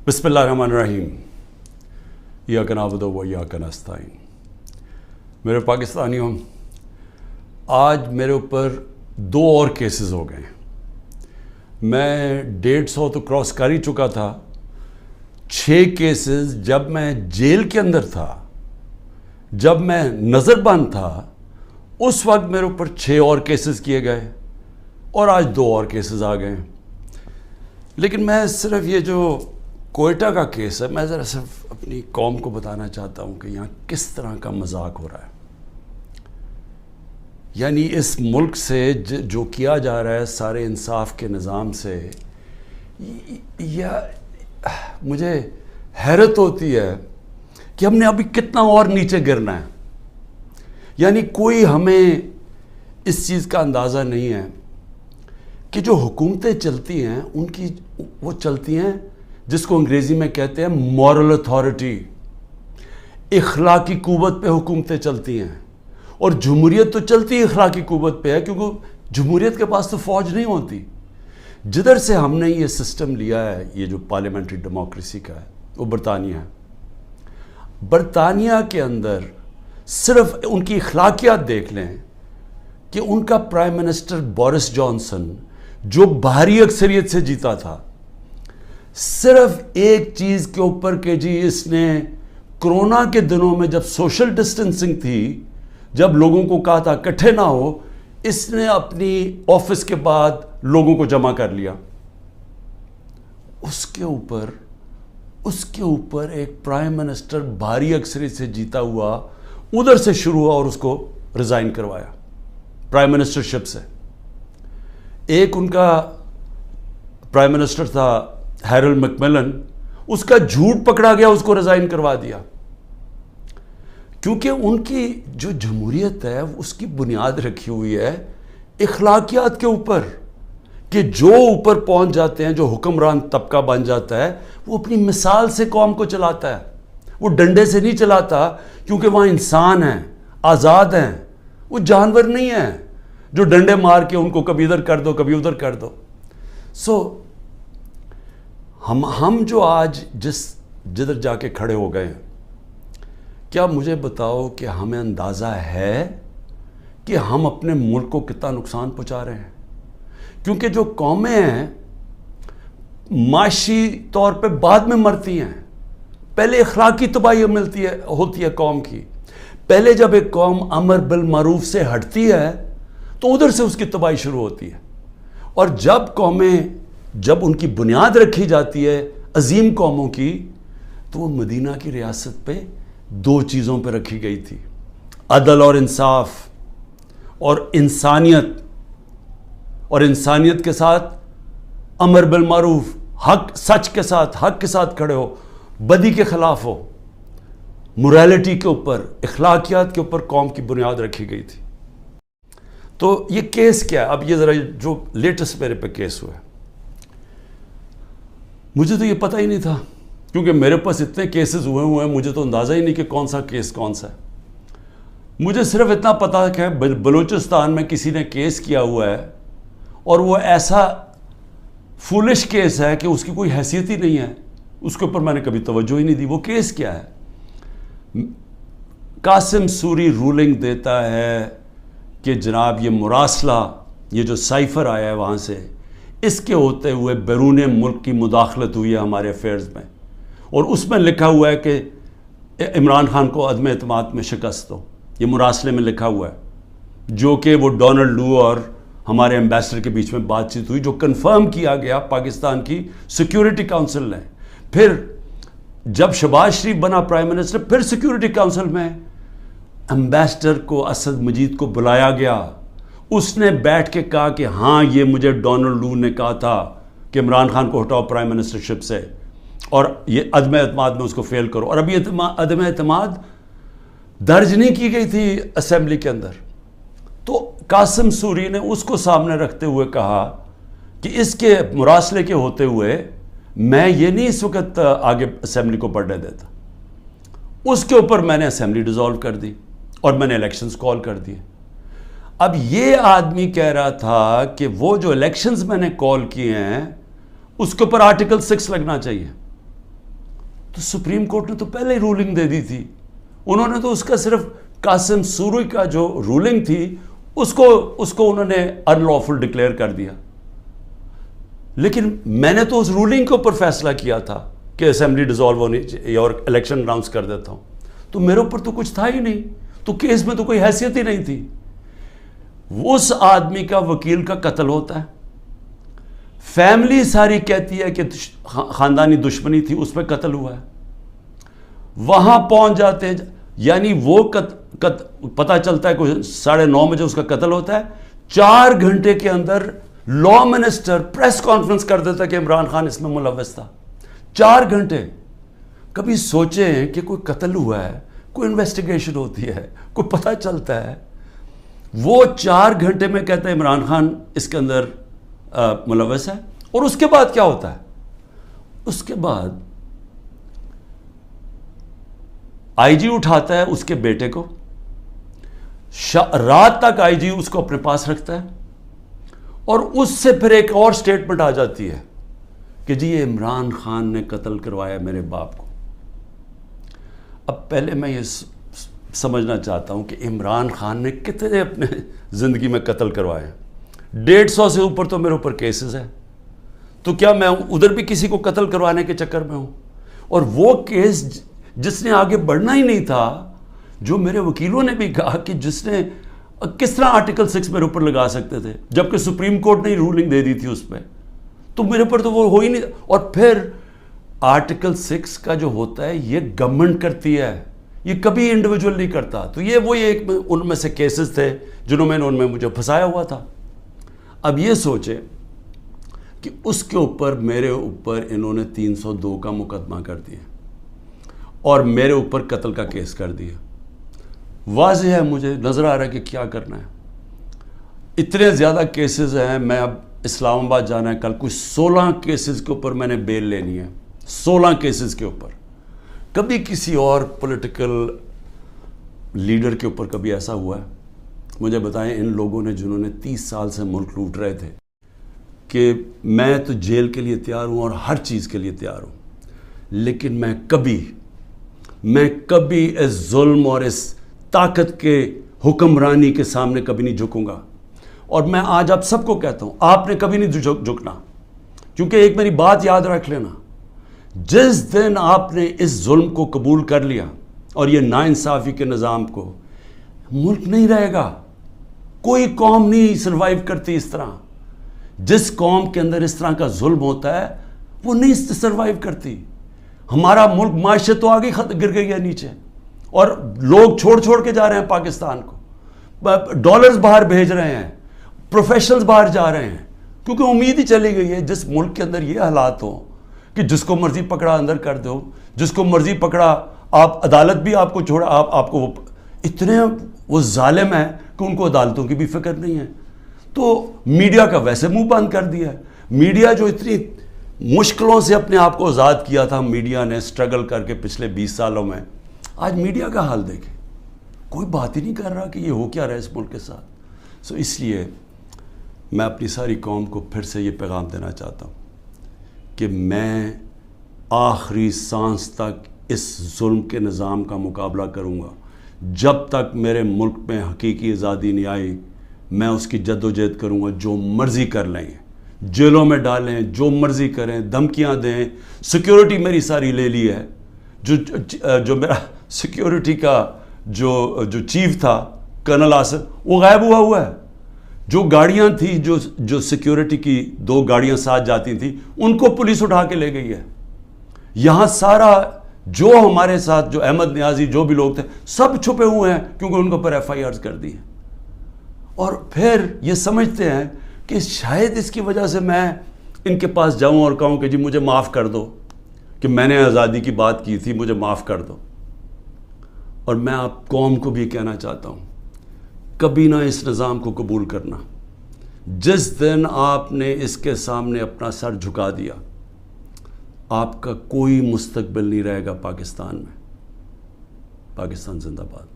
بسم اللہ الرحمن الرحیم ایاک نعبد و ایاک نستعین۔ میرے پاکستانیوں، آج میرے اوپر 2 اور کیسز ہو گئے ہیں۔ میں 150 تو کراس کر ہی چکا تھا۔ 6 کیسز جب میں جیل کے اندر تھا، جب میں نظر بند تھا، اس وقت میرے اوپر 6 اور کیسز کیے گئے اور آج 2 اور کیسز آ گئے ہیں۔ لیکن میں صرف یہ جو کوئٹہ کا کیس ہے، میں ذرا صرف اپنی قوم کو بتانا چاہتا ہوں کہ یہاں کس طرح کا مذاق ہو رہا ہے۔ یعنی اس ملک سے جو کیا جا رہا ہے سارے انصاف کے نظام سے، مجھے حیرت ہوتی ہے کہ ہم نے ابھی کتنا اور نیچے گرنا ہے۔ یعنی کوئی ہمیں اس چیز کا اندازہ نہیں ہے کہ جو حکومتیں چلتی ہیں ان کی وہ چلتی ہیں جس کو انگریزی میں کہتے ہیں مورل اتھارٹی، اخلاقی قوت پہ حکومتیں چلتی ہیں۔ اور جمہوریت تو چلتی اخلاقی قوت پہ ہے، کیونکہ جمہوریت کے پاس تو فوج نہیں ہوتی۔ جدھر سے ہم نے یہ سسٹم لیا ہے، یہ جو پارلیمنٹری ڈیموکریسی کا ہے، وہ برطانیہ ہے۔ برطانیہ کے اندر صرف ان کی اخلاقیات دیکھ لیں کہ ان کا پرائم منسٹر بورس جانسن جو بھاری اکثریت سے جیتا تھا، صرف ایک چیز کے اوپر کہ جی اس نے کرونا کے دنوں میں جب سوشل ڈسٹنسنگ تھی، جب لوگوں کو کہا تھا اکٹھے نہ ہو، اس نے اپنی آفس کے بعد لوگوں کو جمع کر لیا۔ اس کے اوپر ایک پرائم منسٹر بھاری اکثریت سے جیتا ہوا ادھر سے شروع ہوا اور اس کو ریزائن کروایا پرائم منسٹرشپ سے۔ ایک ان کا پرائم منسٹر تھا ہیرلڈ میکملن، اس کا جھوٹ پکڑا گیا، اس کو ریزائن کروا دیا۔ کیونکہ ان کی جو جمہوریت ہے اس کی بنیاد رکھی ہوئی ہے اخلاقیات کے اوپر، کہ جو اوپر پہنچ جاتے ہیں، جو حکمران طبقہ بن جاتا ہے، وہ اپنی مثال سے قوم کو چلاتا ہے، وہ ڈنڈے سے نہیں چلاتا، کیونکہ وہاں انسان ہیں، آزاد ہیں، وہ جانور نہیں ہیں جو ڈنڈے مار کے ان کو کبھی ادھر کر دو کبھی ادھر کر دو۔ ہم جو آج جدھر جا کے کھڑے ہو گئے ہیں، کیا مجھے بتاؤ کہ ہمیں اندازہ ہے کہ ہم اپنے ملک کو کتنا نقصان پہنچا رہے ہیں؟ کیونکہ جو قومیں ہیں معاشی طور پہ بعد میں مرتی ہیں، پہلے اخلاقی تباہی ہوتی ہے قوم کی۔ پہلے جب ایک قوم امر بالمعروف سے ہٹتی ہے تو ادھر سے اس کی تباہی شروع ہوتی ہے۔ اور جب ان کی بنیاد رکھی جاتی ہے عظیم قوموں کی، تو وہ مدینہ کی ریاست پہ 2 چیزوں پہ رکھی گئی تھی: عدل اور انصاف، اور انسانیت، اور انسانیت کے ساتھ امر بالمعروف، سچ کے ساتھ، حق کے ساتھ کھڑے ہو، بدی کے خلاف ہو۔ موریلٹی کے اوپر، اخلاقیات کے اوپر قوم کی بنیاد رکھی گئی تھی۔ تو یہ کیس کیا ہے؟ اب یہ ذرا جو لیٹسٹ میرے پہ کیس ہوا ہے، مجھے تو یہ پتہ ہی نہیں تھا، کیونکہ میرے پاس اتنے کیسز ہوئے ہیں، مجھے تو اندازہ ہی نہیں کہ کون سا کیس کون سا ہے۔ مجھے صرف اتنا پتا ہے کہ بلوچستان میں کسی نے کیس کیا ہوا ہے، اور وہ ایسا فولش کیس ہے کہ اس کی کوئی حیثیت ہی نہیں ہے، اس کے اوپر میں نے کبھی توجہ ہی نہیں دی۔ وہ کیس کیا ہے؟ قاسم سوری رولنگ دیتا ہے کہ جناب یہ مراسلہ، یہ جو سائفر آیا ہے وہاں سے، اس کے ہوتے ہوئے بیرون ملک کی مداخلت ہوئی ہے ہمارے افیئرز میں، اور اس میں لکھا ہوا ہے کہ عمران خان کو عدم اعتماد میں شکست ہو۔ یہ مراسلے میں لکھا ہوا ہے، جو کہ وہ ڈونلڈ لو اور ہمارے ایمبیسڈر کے بیچ میں بات چیت ہوئی، جو کنفرم کیا گیا پاکستان کی سیکیورٹی کونسل نے۔ پھر جب شہباز شریف بنا پرائم منسٹر، پھر سیکیورٹی کونسل میں ایمبیسڈر کو، اسد مجید کو بلایا گیا۔ اس نے بیٹھ کے کہا کہ ہاں یہ مجھے ڈونلڈ لو نے کہا تھا کہ عمران خان کو ہٹاؤ پرائم منسٹرشپ سے، اور یہ عدم اعتماد میں اس کو فیل کرو۔ اور ابھی عدم اعتماد درج نہیں کی گئی تھی اسمبلی کے اندر۔ تو قاسم سوری نے اس کو سامنے رکھتے ہوئے کہا کہ اس کے مراسلے کے ہوتے ہوئے میں یہ نہیں اس وقت آگے اسمبلی کو بڑھنے دیتا۔ اس کے اوپر میں نے اسمبلی ڈیزالو کر دی اور میں نے الیکشنز کال کر دیے۔ اب یہ آدمی کہہ رہا تھا کہ وہ جو الیکشنز میں نے کال کیے ہیں اس کے اوپر آرٹیکل 6 لگنا چاہیے، تو سپریم کورٹ نے تو پہلے ہی رولنگ دے دی تھی. انہوں نے تو اس کا صرف قاسم سوری کا جو رولنگ تھی اس کو انہوں نے ان لافل ڈکلیئر کر دیا. لیکن میں نے تو اس رولنگ کے اوپر فیصلہ کیا تھا کہ اسمبلی ڈیزالو ہونی چاہیے اور الیکشن اناؤنس کر دیتا ہوں. تو میرے اوپر تو کچھ تھا ہی نہیں, تو کیس میں تو کوئی حیثیت ہی نہیں تھی. اس آدمی کا وکیل کا قتل ہوتا ہے, فیملی ساری کہتی ہے کہ خاندانی دشمنی تھی, اس پہ قتل ہوا ہے. وہاں پہنچ جاتے ہیں, یعنی وہ پتہ چلتا ہے کہ 9:30 بجے اس کا قتل ہوتا ہے. 4 گھنٹے کے اندر لا منسٹر پریس کانفرنس کر دیتا ہے کہ عمران خان اس میں ملوث تھا. 4 گھنٹے. کبھی سوچیں کہ کوئی قتل ہوا ہے, کوئی انویسٹیگیشن ہوتی ہے, کوئی پتہ چلتا ہے, وہ 4 گھنٹے میں کہتا ہے عمران خان اس کے اندر ملوث ہے. اور اس کے بعد کیا ہوتا ہے؟ اس کے بعد آئی جی اٹھاتا ہے اس کے بیٹے کو, رات تک آئی جی اس کو اپنے پاس رکھتا ہے, اور اس سے پھر ایک اور سٹیٹمنٹ آ جاتی ہے کہ جی یہ عمران خان نے قتل کروایا میرے باپ کو. اب پہلے میں یہ سمجھنا چاہتا ہوں کہ عمران خان نے کتنے اپنے زندگی میں قتل کروائے ہیں. 150 سے اوپر تو میرے اوپر کیسز ہیں, تو کیا میں ادھر بھی کسی کو قتل کروانے کے چکر میں ہوں؟ اور وہ کیس جس نے آگے بڑھنا ہی نہیں تھا, جو میرے وکیلوں نے بھی کہا کہ جس نے کس طرح آرٹیکل 6 میرے اوپر لگا سکتے تھے, جبکہ سپریم کورٹ نے رولنگ دے دی تھی اس پہ, تو میرے اوپر تو وہ ہو ہی نہیں. اور پھر آرٹیکل 6 کا جو ہوتا ہے یہ گورنمنٹ کرتی ہے, یہ کبھی انڈیویجول نہیں کرتا. تو یہ وہی ایک ان میں سے کیسز تھے جنہوں میں ان میں مجھے پھنسایا ہوا تھا. اب یہ سوچے کہ اس کے اوپر میرے اوپر انہوں نے 302 کا مقدمہ کر دیا اور میرے اوپر قتل کا کیس کر دیا. واضح ہے, مجھے نظر آ رہا ہے کہ کیا کرنا ہے. اتنے زیادہ کیسز ہیں, میں اب اسلام آباد جانا ہے کل, کوئی 16 کیسز کے اوپر میں نے بیل لینی ہے. 16 کیسز کے اوپر. کبھی کسی اور پولیٹیکل لیڈر کے اوپر کبھی ایسا ہوا ہے؟ مجھے بتائیں. ان لوگوں نے جنہوں نے 30 سال سے ملک لوٹ رہے تھے کہ میں تو جیل کے لیے تیار ہوں اور ہر چیز کے لیے تیار ہوں, لیکن میں کبھی اس ظلم اور اس طاقت کے حکمرانی کے سامنے کبھی نہیں جھکوں گا. اور میں آج آپ سب کو کہتا ہوں, آپ نے کبھی نہیں جھکنا, کیونکہ ایک میری بات یاد رکھ لینا, جس دن آپ نے اس ظلم کو قبول کر لیا اور یہ ناانصافی کے نظام کو, ملک نہیں رہے گا. کوئی قوم نہیں سروائیو کرتی اس طرح. جس قوم کے اندر اس طرح کا ظلم ہوتا ہے وہ نہیں سروائیو کرتی. ہمارا ملک معیشت تو آگے گر گئی ہے نیچے, اور لوگ چھوڑ کے جا رہے ہیں پاکستان کو, ڈالرز باہر بھیج رہے ہیں, پروفیشنلز باہر جا رہے ہیں, کیونکہ امید ہی چلی گئی ہے. جس ملک کے اندر یہ حالات ہوں کہ جس کو مرضی پکڑا اندر کر دو, جس کو مرضی پکڑا, آپ عدالت بھی آپ کو چھوڑا, آپ کو اتنے وہ ظالم ہیں کہ ان کو عدالتوں کی بھی فکر نہیں ہے. تو میڈیا کا ویسے منہ بند کر دیا ہے. میڈیا جو اتنی مشکلوں سے اپنے آپ کو آزاد کیا تھا, میڈیا نے سٹرگل کر کے پچھلے 20 سالوں میں, آج میڈیا کا حال دیکھیں, کوئی بات ہی نہیں کر رہا کہ یہ ہو کیا رہا ہے اس ملک کے ساتھ. سو اس لیے میں اپنی ساری قوم کو پھر سے یہ پیغام دینا چاہتا ہوں کہ میں آخری سانس تک اس ظلم کے نظام کا مقابلہ کروں گا. جب تک میرے ملک میں حقیقی آزادی نہیں آئی, میں اس کی جد و جہد کروں گا. جو مرضی کر لیں, جیلوں میں ڈالیں, جو مرضی کریں, دھمکیاں دیں. سیکیورٹی میری ساری لے لی ہے. جو میرا سیکیورٹی کا جو چیف تھا کرنل آصف, وہ غائب ہوا ہے. جو گاڑیاں تھیں, جو سیکیورٹی کی 2 گاڑیاں ساتھ جاتی تھیں, ان کو پولیس اٹھا کے لے گئی ہے. یہاں سارا جو ہمارے ساتھ جو احمد نیازی جو بھی لوگ تھے سب چھپے ہوئے ہیں, کیونکہ ان کے اوپر FIRs کر دی ہیں. اور پھر یہ سمجھتے ہیں کہ شاید اس کی وجہ سے میں ان کے پاس جاؤں اور کہوں کہ جی مجھے معاف کر دو کہ میں نے آزادی کی بات کی تھی, مجھے معاف کر دو. اور میں آپ قوم کو بھی کہنا چاہتا ہوں, کبھی نہ اس نظام کو قبول کرنا. جس دن آپ نے اس کے سامنے اپنا سر جھکا دیا, آپ کا کوئی مستقبل نہیں رہے گا پاکستان میں. پاکستان زندہ باد.